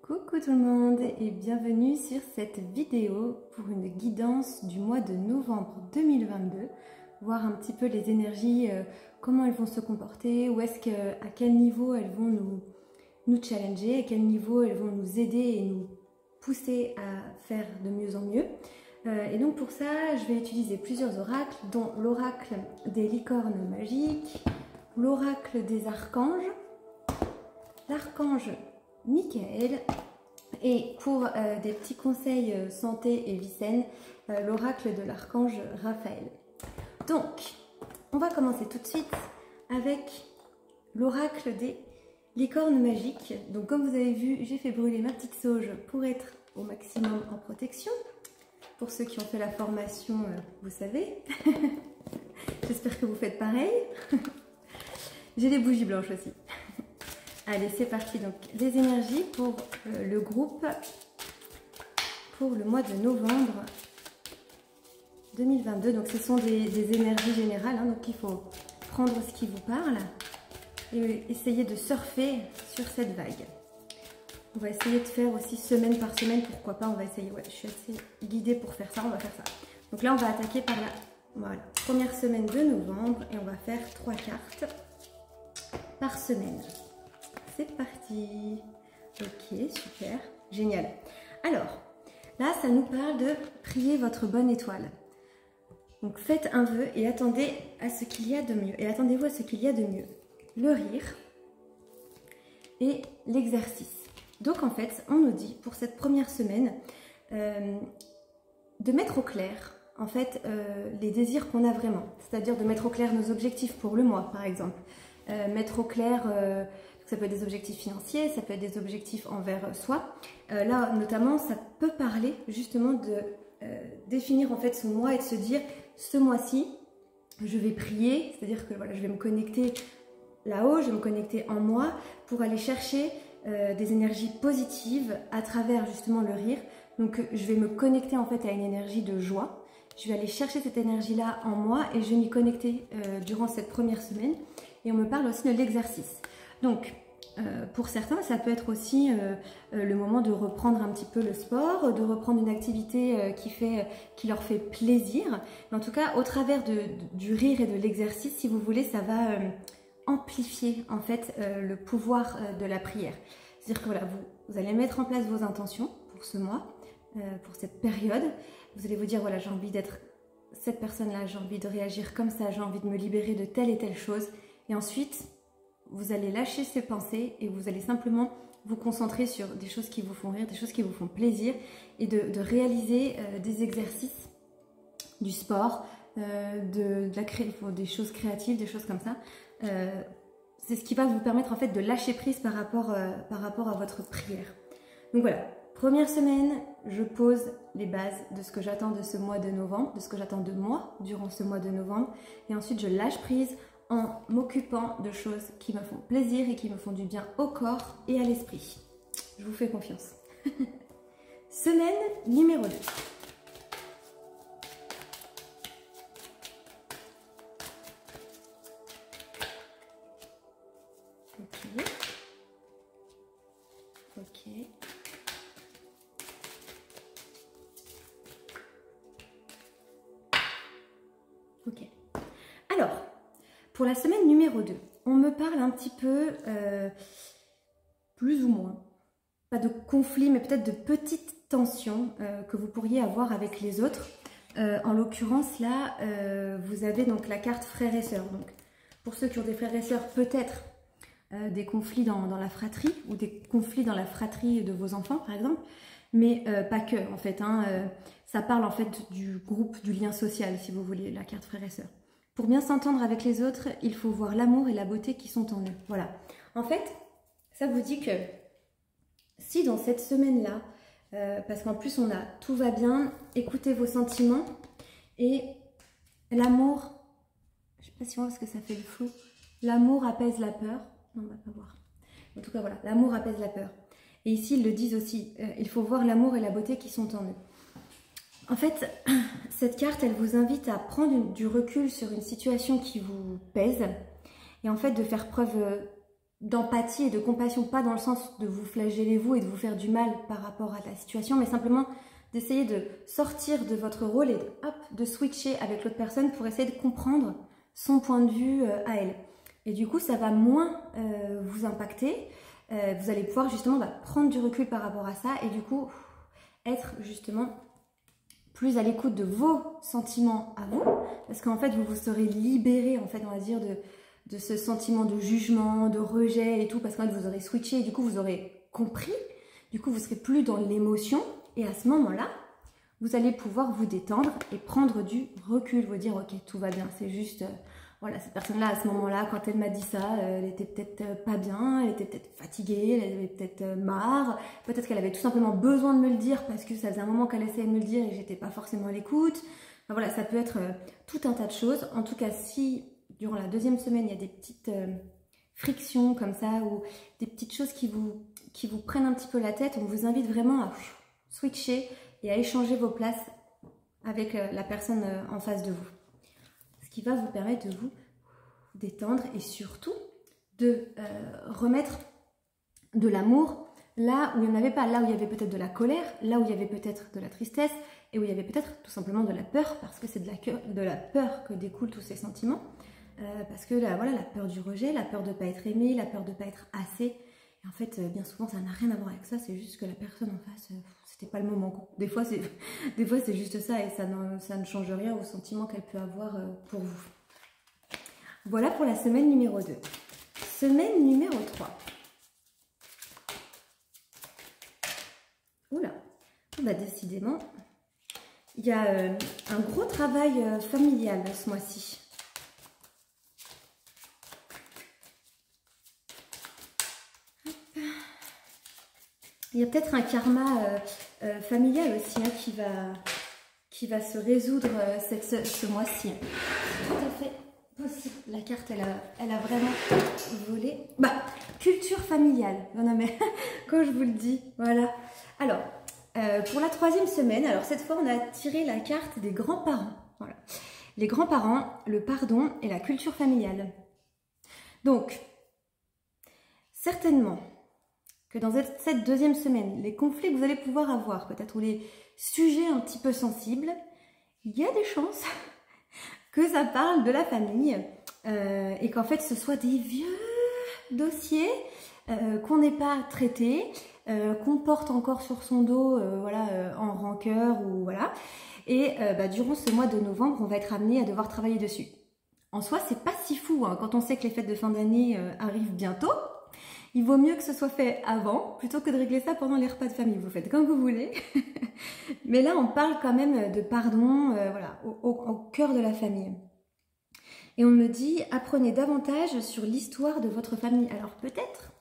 Coucou tout le monde et bienvenue sur cette vidéo pour une guidance du mois de novembre 2022. Voir un petit peu les énergies, comment elles vont se comporter, à quel niveau elles vont nous challenger, à quel niveau elles vont nous aider et nous pousser à faire de mieux en mieux. Et donc pour ça, je vais utiliser plusieurs oracles, dont l'oracle des licornes magiques, l'oracle des archanges, l'archange Michael, et pour des petits conseils santé et vie saine, l'oracle de l'archange Raphaël. Donc, on va commencer tout de suite avec l'oracle des licornes magiques. Donc comme vous avez vu, j'ai fait brûler ma petite sauge pour être au maximum en protection. Pour ceux qui ont fait la formation, vous savez. J'espère que vous faites pareil. J'ai des bougies blanches aussi. Allez, c'est parti. Donc, les énergies pour le groupe pour le mois de novembre 2022. Donc, ce sont des énergies générales. Hein, donc, il faut prendre ce qui vous parle et essayer de surfer sur cette vague. On va essayer de faire aussi semaine par semaine. Pourquoi pas, on va essayer. Ouais, je suis assez guidée pour faire ça. On va faire ça. Donc là, on va attaquer par la première semaine de novembre et on va faire 3 cartes par semaine. C'est parti. Ok, super, génial. Alors, là, ça nous parle de prier votre bonne étoile. Donc, faites un vœu et attendez à ce qu'il y a de mieux. Et attendez-vous à ce qu'il y a de mieux. Le rire et l'exercice. Donc, en fait, on nous dit, pour cette première semaine, de mettre au clair, en fait, les désirs qu'on a vraiment. C'est-à-dire de mettre au clair nos objectifs pour le mois, par exemple. Mettre au clair... ça peut être des objectifs financiers, ça peut être des objectifs envers soi. Là, notamment, ça peut parler justement de définir en fait son mois et de se dire, ce mois-ci, je vais prier, c'est-à-dire que voilà, je vais me connecter là-haut, je vais me connecter en moi pour aller chercher des énergies positives à travers justement le rire. Donc, je vais me connecter en fait à une énergie de joie. Je vais aller chercher cette énergie-là en moi et je vais m'y connecter durant cette première semaine. Et on me parle aussi de l'exercice. Donc, pour certains, ça peut être aussi le moment de reprendre un petit peu le sport, de reprendre une activité qui leur fait plaisir. Mais en tout cas, au travers du rire et de l'exercice, si vous voulez, ça va amplifier en fait le pouvoir de la prière. C'est-à-dire que voilà, vous allez mettre en place vos intentions pour ce mois, pour cette période. Vous allez vous dire, voilà, j'ai envie d'être cette personne-là, j'ai envie de réagir comme ça, j'ai envie de me libérer de telle et telle chose. Et ensuite, vous allez lâcher ces pensées et vous allez simplement vous concentrer sur des choses qui vous font rire, des choses qui vous font plaisir et de réaliser des exercices, du sport, des choses créatives, des choses comme ça. C'est ce qui va vous permettre en fait de lâcher prise par rapport à votre prière. Donc voilà, première semaine, je pose les bases de ce que j'attends de ce mois de novembre, de ce que j'attends de moi durant ce mois de novembre et ensuite je lâche prise en m'occupant de choses qui me font plaisir et qui me font du bien au corps et à l'esprit. Je vous fais confiance. Semaine numéro 2. Ok. Ok. Ok. Alors, pour la semaine numéro 2, on me parle un petit peu, plus ou moins, pas de conflit, mais peut-être de petites tensions que vous pourriez avoir avec les autres. En l'occurrence, là, vous avez donc la carte frères et sœurs. Donc, pour ceux qui ont des frères et sœurs, peut-être des conflits dans la fratrie ou des conflits dans la fratrie de vos enfants, par exemple, mais pas que, en fait. Ça parle en fait du groupe, du lien social, si vous voulez, la carte frères et sœurs. Pour bien s'entendre avec les autres, il faut voir l'amour et la beauté qui sont en eux. Voilà. En fait, ça vous dit que si dans cette semaine-là, parce qu'en plus on a tout va bien, écoutez vos sentiments et l'amour, je ne sais pas si on voit parce que ça fait le flou, l'amour apaise la peur. Non, on va pas voir. En tout cas, voilà, l'amour apaise la peur. Et ici, ils le disent aussi, il faut voir l'amour et la beauté qui sont en eux. En fait, cette carte, elle vous invite à prendre du recul sur une situation qui vous pèse et en fait de faire preuve d'empathie et de compassion, pas dans le sens de vous flageller vous et de vous faire du mal par rapport à la situation, mais simplement d'essayer de sortir de votre rôle et de switcher avec l'autre personne pour essayer de comprendre son point de vue à elle. Et du coup, ça va moins vous impacter. Vous allez pouvoir justement prendre du recul par rapport à ça et du coup être justement plus à l'écoute de vos sentiments à vous, parce qu'en fait vous vous serez libéré, en fait, on va dire, de ce sentiment de jugement, de rejet et tout, parce qu'en fait vous aurez switché et du coup vous aurez compris, du coup vous serez plus dans l'émotion et à ce moment-là vous allez pouvoir vous détendre et prendre du recul, vous dire ok, tout va bien, c'est juste voilà, cette personne-là, à ce moment-là, quand elle m'a dit ça, elle était peut-être pas bien, elle était peut-être fatiguée, elle avait peut-être marre, peut-être qu'elle avait tout simplement besoin de me le dire parce que ça faisait un moment qu'elle essayait de me le dire et j'étais pas forcément à l'écoute. Enfin, voilà, ça peut être tout un tas de choses. En tout cas, si durant la deuxième semaine, il y a des petites frictions comme ça ou des petites choses qui vous prennent un petit peu la tête, on vous invite vraiment à switcher et à échanger vos places avec la personne en face de vous. Ce qui va vous permettre de vous détendre et surtout de remettre de l'amour là où il n'y en avait pas, là où il y avait peut-être de la colère, là où il y avait peut-être de la tristesse et où il y avait peut-être tout simplement de la peur, parce que c'est de la peur que découlent tous ces sentiments, parce que là, voilà, la peur du rejet, la peur de ne pas être aimé, la peur de ne pas être assez, et en fait bien souvent ça n'a rien à voir avec ça, c'est juste que la personne en face, c'était pas le moment quoi. Des fois c'est juste ça et ça ne change rien au sentiment qu'elle peut avoir pour vous. Voilà pour la semaine numéro 2. Semaine numéro 3. Oula, bah décidément, il y a un gros travail familial ce mois-ci. Il y a peut-être un karma familial aussi hein, qui va se résoudre ce mois-ci. Tout à fait possible. La carte, elle a vraiment volé. Bah, culture familiale. Non, mais quand je vous le dis, voilà. Alors, pour la 3e semaine, alors cette fois, on a tiré la carte des grands-parents. Voilà. Les grands-parents, le pardon et la culture familiale. Donc, certainement que dans cette 2e semaine, les conflits que vous allez pouvoir avoir, peut-être, ou les sujets un petit peu sensibles, il y a des chances que ça parle de la famille et qu'en fait ce soit des vieux dossiers qu'on n'ait pas traités, qu'on porte encore sur son dos voilà, en rancœur ou voilà. Et durant ce mois de novembre, on va être amené à devoir travailler dessus. En soi, c'est pas si fou hein, quand on sait que les fêtes de fin d'année arrivent bientôt. Il vaut mieux que ce soit fait avant, plutôt que de régler ça pendant les repas de famille. Vous faites comme vous voulez. Mais là, on parle quand même de pardon voilà, au cœur de la famille. Et on me dit, apprenez davantage sur l'histoire de votre famille. Alors peut-être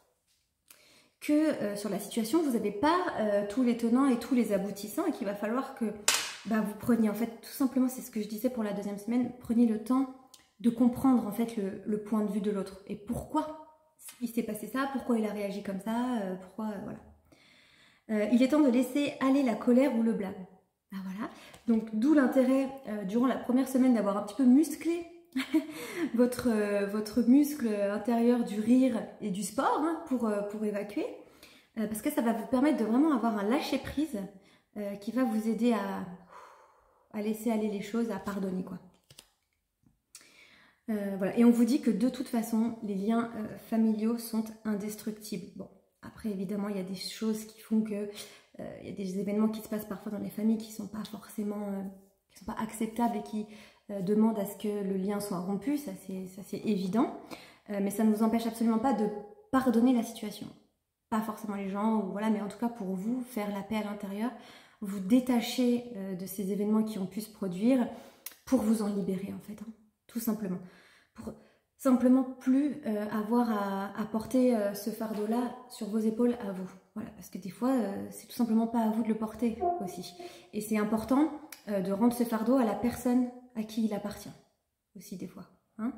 que sur la situation, vous n'avez pas tous les tenants et tous les aboutissants et qu'il va falloir que vous preniez, en fait, tout simplement, c'est ce que je disais pour la 2e semaine, prenez le temps de comprendre en fait le point de vue de l'autre et pourquoi il s'est passé ça, pourquoi il a réagi comme ça, pourquoi, voilà. Il est temps de laisser aller la colère ou le blâme. Ben voilà. Donc d'où l'intérêt durant la 1re semaine d'avoir un petit peu musclé votre muscle intérieur du rire et du sport hein, pour évacuer. Parce que ça va vous permettre de vraiment avoir un lâcher-prise qui va vous aider à laisser aller les choses, à pardonner quoi. Voilà. Et on vous dit que de toute façon, les liens familiaux sont indestructibles. Bon, après évidemment, il y a des choses qui font que il y a des événements qui se passent parfois dans les familles qui ne sont pas forcément, qui sont pas acceptables et qui demandent à ce que le lien soit rompu, ça c'est évident. Mais ça ne vous empêche absolument pas de pardonner la situation. Pas forcément les gens, ou voilà, mais en tout cas pour vous, faire la paix à l'intérieur, vous détacher de ces événements qui ont pu se produire pour vous en libérer en fait, hein, tout simplement. Pour simplement plus avoir à porter ce fardeau-là sur vos épaules à vous. Voilà, parce que des fois, c'est tout simplement pas à vous de le porter aussi. Et c'est important de rendre ce fardeau à la personne à qui il appartient aussi des fois. Hein,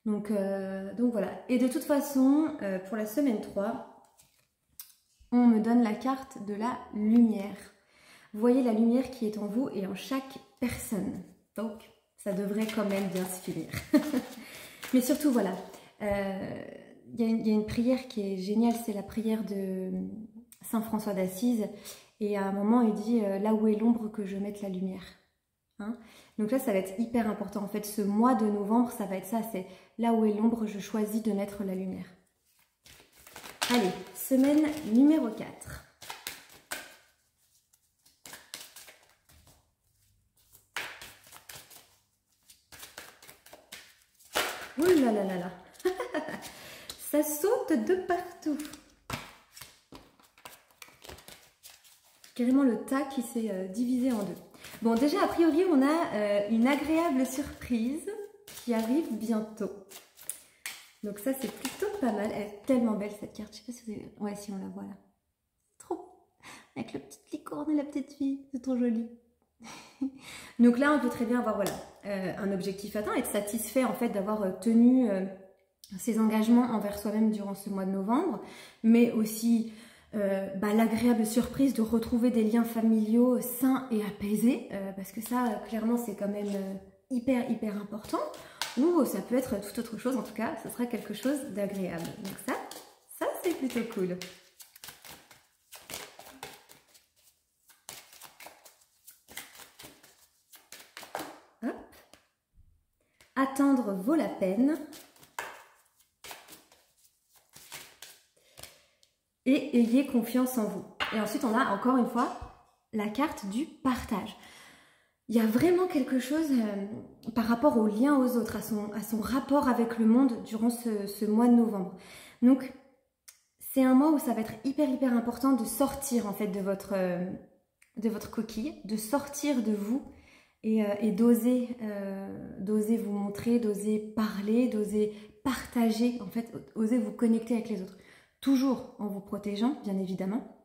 donc voilà. Et de toute façon, pour la semaine 3, on me donne la carte de la lumière. Vous voyez la lumière qui est en vous et en chaque personne. Donc, ça devrait quand même bien se finir. Mais surtout, voilà, y a une prière qui est géniale, c'est la prière de Saint François d'Assise. Et à un moment, il dit là où est l'ombre, que je mette la lumière. Hein, donc là, ça va être hyper important. En fait, ce mois de novembre, ça va être ça. C'est là où est l'ombre, je choisis de mettre la lumière. Allez, semaine numéro 4. Ouh là là là là. Ça saute de partout. Carrément le tas qui s'est divisé en deux. Bon, déjà, a priori, on a une agréable surprise qui arrive bientôt. Donc ça, c'est plutôt pas mal. Elle est tellement belle, cette carte. Je sais pas si vous avez... Ouais, si on la voit là. Trop. Avec la petite licorne et la petite fille. C'est trop joli. Donc là, on peut très bien avoir voilà, un objectif atteint, être satisfait en fait d'avoir tenu ses engagements envers soi-même durant ce mois de novembre, mais aussi l'agréable surprise de retrouver des liens familiaux sains et apaisés, parce que ça, clairement, c'est quand même hyper important. Ou ça peut être tout autre chose, en tout cas, ce sera quelque chose d'agréable. Donc ça c'est plutôt cool. Hop. Attendre vaut la peine. Et ayez confiance en vous. Et ensuite, on a encore une fois la carte du partage. Il y a vraiment quelque chose par rapport au lien aux autres, à son rapport avec le monde durant ce mois de novembre. Donc, c'est un mois où ça va être hyper important de sortir en fait de votre coquille, de sortir de vous et d'oser vous montrer, d'oser parler, d'oser partager, en fait, oser vous connecter avec les autres. Toujours en vous protégeant, bien évidemment.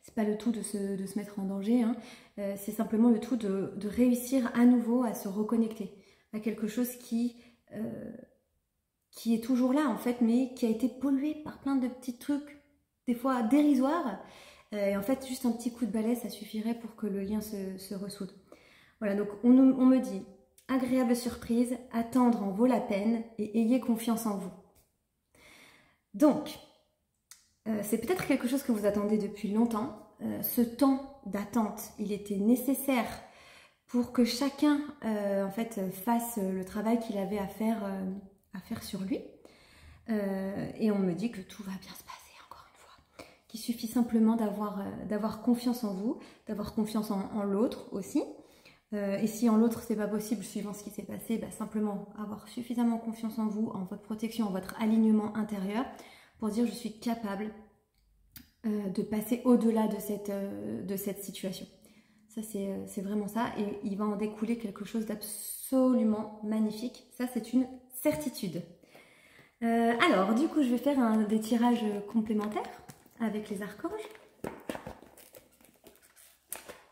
C'est pas le tout de se mettre en danger, hein. C'est simplement le tout de réussir à nouveau à se reconnecter à quelque chose qui est toujours là en fait, mais qui a été pollué par plein de petits trucs, des fois dérisoires. Et en fait, juste un petit coup de balai, ça suffirait pour que le lien se ressoude. Voilà, donc on me dit, agréable surprise, attendre en vaut la peine et ayez confiance en vous. Donc, c'est peut-être quelque chose que vous attendez depuis longtemps. Ce temps d'attente, il était nécessaire pour que chacun en fait, fasse le travail qu'il avait à faire sur lui. Et on me dit que tout va bien se passer, encore une fois. Qu'il suffit simplement d'avoir confiance en vous, d'avoir confiance en l'autre aussi. Et si en l'autre c'est pas possible, suivant ce qui s'est passé, simplement avoir suffisamment confiance en vous, en votre protection, en votre alignement intérieur, pour dire je suis capable de passer au-delà de cette situation. Ça c'est vraiment ça, et il va en découler quelque chose d'absolument magnifique. Ça c'est une certitude. Alors du coup je vais faire des tirages complémentaires avec les archanges.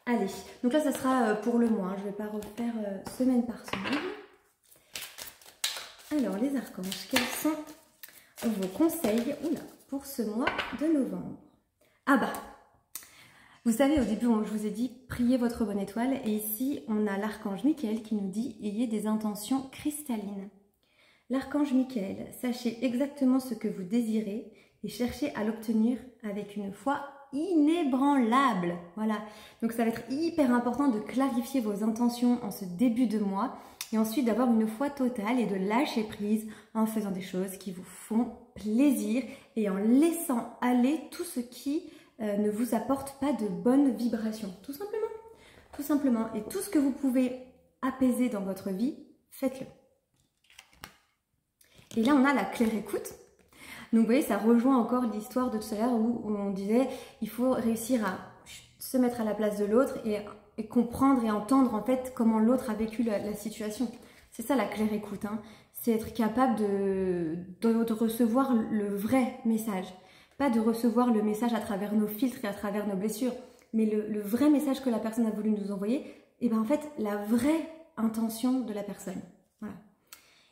Allez, donc là ça sera pour le mois, je ne vais pas refaire semaine par semaine. Alors les archanges, quels sont vos conseils pour ce mois de novembre? Ah bah, vous savez au début je vous ai dit priez votre bonne étoile, et ici on a l'archange Michael qui nous dit ayez des intentions cristallines. L'archange Michael, sachez exactement ce que vous désirez et cherchez à l'obtenir avec une foi inébranlable. Voilà, donc ça va être hyper important de clarifier vos intentions en ce début de mois et ensuite d'avoir une foi totale et de lâcher prise en faisant des choses qui vous font plaisir et en laissant aller tout ce qui ne vous apporte pas de bonnes vibrations, tout simplement. Tout simplement, et tout ce que vous pouvez apaiser dans votre vie, faites-le. Et là on a la claire écoute. Donc vous voyez, ça rejoint encore l'histoire de tout à l'heure où on disait il faut réussir à se mettre à la place de l'autre et comprendre et entendre en fait comment l'autre a vécu la situation. C'est ça la claire écoute, hein. C'est être capable de recevoir le vrai message. Pas de recevoir le message à travers nos filtres et à travers nos blessures, mais le vrai message que la personne a voulu nous envoyer, et bien en fait la vraie intention de la personne. Voilà.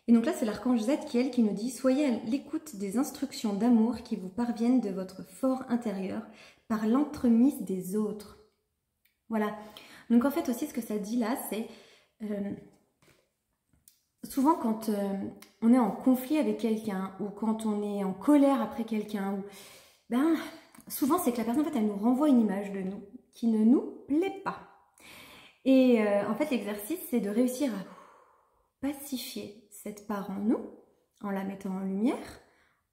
Et donc là, c'est l'archange Z qui nous dit « Soyez à l'écoute des instructions d'amour qui vous parviennent de votre fort intérieur par l'entremise des autres. » Voilà. Donc en fait aussi, ce que ça dit là, c'est souvent quand on est en conflit avec quelqu'un ou quand on est en colère après quelqu'un, ben, souvent c'est que la personne en fait elle nous renvoie une image de nous qui ne nous plaît pas. Et en fait l'exercice c'est de réussir à pacifier cette part en nous en la mettant en lumière,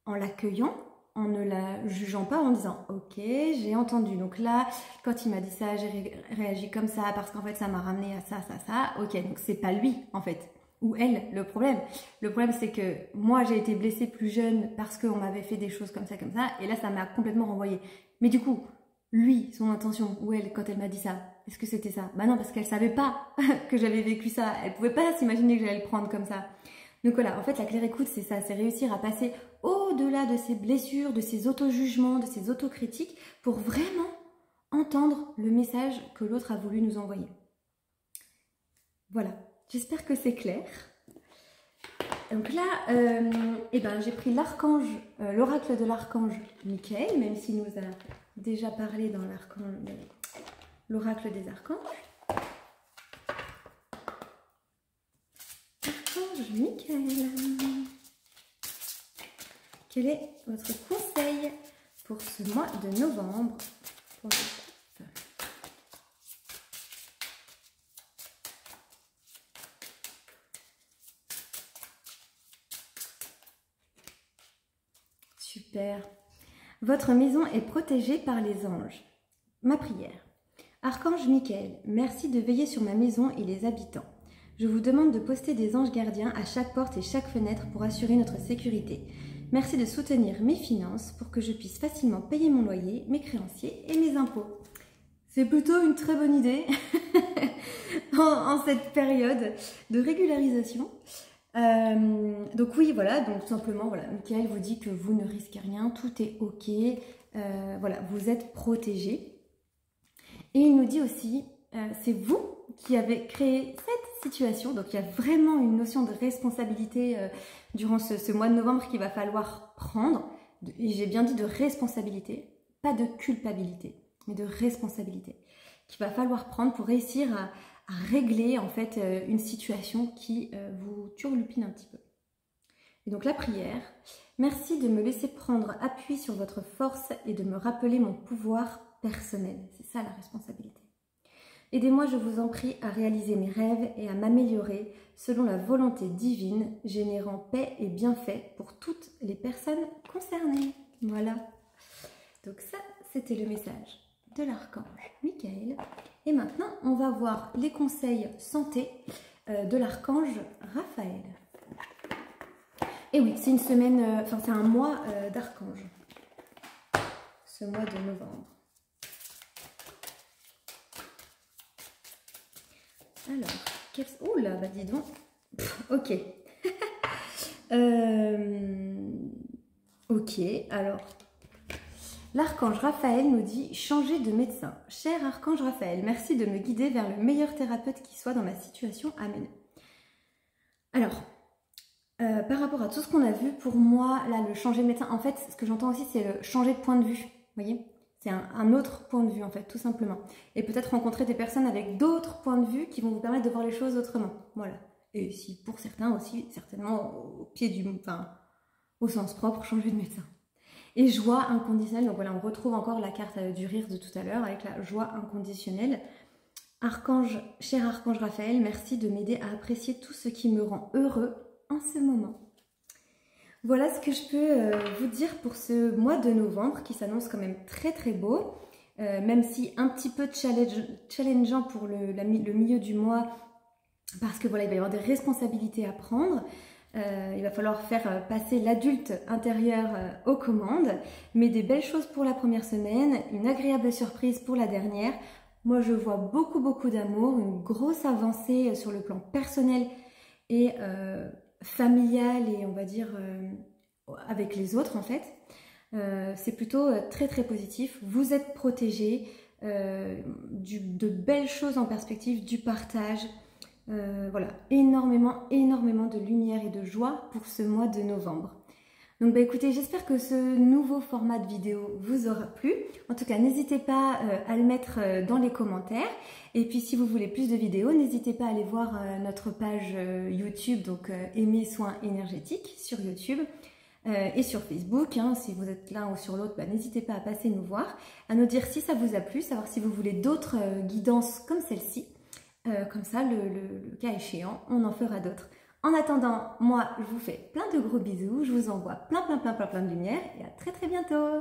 en l'accueillant, en ne la jugeant pas, en disant ok j'ai entendu, donc là quand il m'a dit ça j'ai réagi comme ça parce qu'en fait ça m'a ramené à ça, ok donc c'est pas lui en fait ou elle le problème. Le problème c'est que moi j'ai été blessée plus jeune parce qu'on m'avait fait des choses comme ça et là ça m'a complètement renvoyée. Mais du coup, lui, son intention ou elle quand elle m'a dit ça, est-ce que c'était ça? Bah non parce qu'elle savait pas que j'avais vécu ça, elle pouvait pas s'imaginer que j'allais le prendre comme ça. Donc voilà, en fait la claire écoute c'est ça, c'est réussir à passer au-delà de ces blessures, de ces auto-jugements, de ces autocritiques pour vraiment entendre le message que l'autre a voulu nous envoyer. Voilà. J'espère que c'est clair. Donc là, j'ai pris l'archange, l'oracle de l'archange Michael, même s'il nous a déjà parlé dans l'oracle des archanges. Archange Michael, quel est votre conseil pour ce mois de novembre pour le couple? Super. Votre maison est protégée par les anges. Ma prière. Archange Michael, merci de veiller sur ma maison et les habitants. Je vous demande de poster des anges gardiens à chaque porte et chaque fenêtre pour assurer notre sécurité. Merci de soutenir mes finances pour que je puisse facilement payer mon loyer, mes créanciers et mes impôts. C'est plutôt une très bonne idée en cette période de régularisation. Donc oui, voilà, donc tout simplement, voilà, Michael vous dit que vous ne risquez rien, tout est ok, voilà, vous êtes protégé. Et il nous dit aussi, c'est vous qui avez créé cette situation, donc il y a vraiment une notion de responsabilité durant ce mois de novembre qu'il va falloir prendre, et j'ai bien dit de responsabilité, pas de culpabilité, mais de responsabilité, qu'il va falloir prendre pour réussir à régler en fait une situation qui vous turlupine un petit peu. Et donc la prière, merci de me laisser prendre appui sur votre force et de me rappeler mon pouvoir personnel. C'est ça la responsabilité. Aidez-moi, je vous en prie, à réaliser mes rêves et à m'améliorer selon la volonté divine, générant paix et bienfaits pour toutes les personnes concernées. Voilà. Donc ça, c'était le message de l'archange Michael. Et maintenant, on va voir les conseils santé de l'archange Raphaël. Et oui, c'est une semaine, c'est un mois d'archange, ce mois de novembre. Alors, oh là, bah dis donc, ok. Ok, alors... L'archange Raphaël nous dit « Changer de médecin. Cher archange Raphaël, merci de me guider vers le meilleur thérapeute qui soit dans ma situation. Amen. » Alors, par rapport à tout ce qu'on a vu, pour moi, là, le changer de médecin, en fait, ce que j'entends aussi, c'est le changer de point de vue. Vous voyez, c'est un autre point de vue, en fait, tout simplement. Et peut-être rencontrer des personnes avec d'autres points de vue qui vont vous permettre de voir les choses autrement. Voilà. Et si pour certains aussi, certainement, au pied du... Enfin, au sens propre, changer de médecin. Et joie inconditionnelle, donc voilà, on retrouve encore la carte du rire de tout à l'heure avec la joie inconditionnelle. Archange, cher archange Raphaël, merci de m'aider à apprécier tout ce qui me rend heureux en ce moment. Voilà ce que je peux vous dire pour ce mois de novembre qui s'annonce quand même très très beau, même si un petit peu challengeant pour le milieu du mois parce que voilà, il va y avoir des responsabilités à prendre. Il va falloir faire passer l'adulte intérieur aux commandes, mais des belles choses pour la première semaine, une agréable surprise pour la dernière. Moi, je vois beaucoup d'amour, une grosse avancée sur le plan personnel et familial et on va dire avec les autres en fait. C'est plutôt très positif. Vous êtes protégés, de belles choses en perspective, du partage. Voilà, énormément de lumière et de joie pour ce mois de novembre. Donc bah écoutez, j'espère que ce nouveau format de vidéo vous aura plu. En tout cas, n'hésitez pas à le mettre dans les commentaires. Et puis si vous voulez plus de vidéos, n'hésitez pas à aller voir notre page YouTube, donc Aimer Soins Énergétiques sur YouTube. Et sur Facebook, hein, si vous êtes l'un ou sur l'autre, bah, n'hésitez pas à passer nous voir, à nous dire si ça vous a plu, savoir si vous voulez d'autres guidances comme celle-ci. Comme ça, le cas échéant, on en fera d'autres. En attendant, moi, je vous fais plein de gros bisous, je vous envoie plein de lumière et à très bientôt.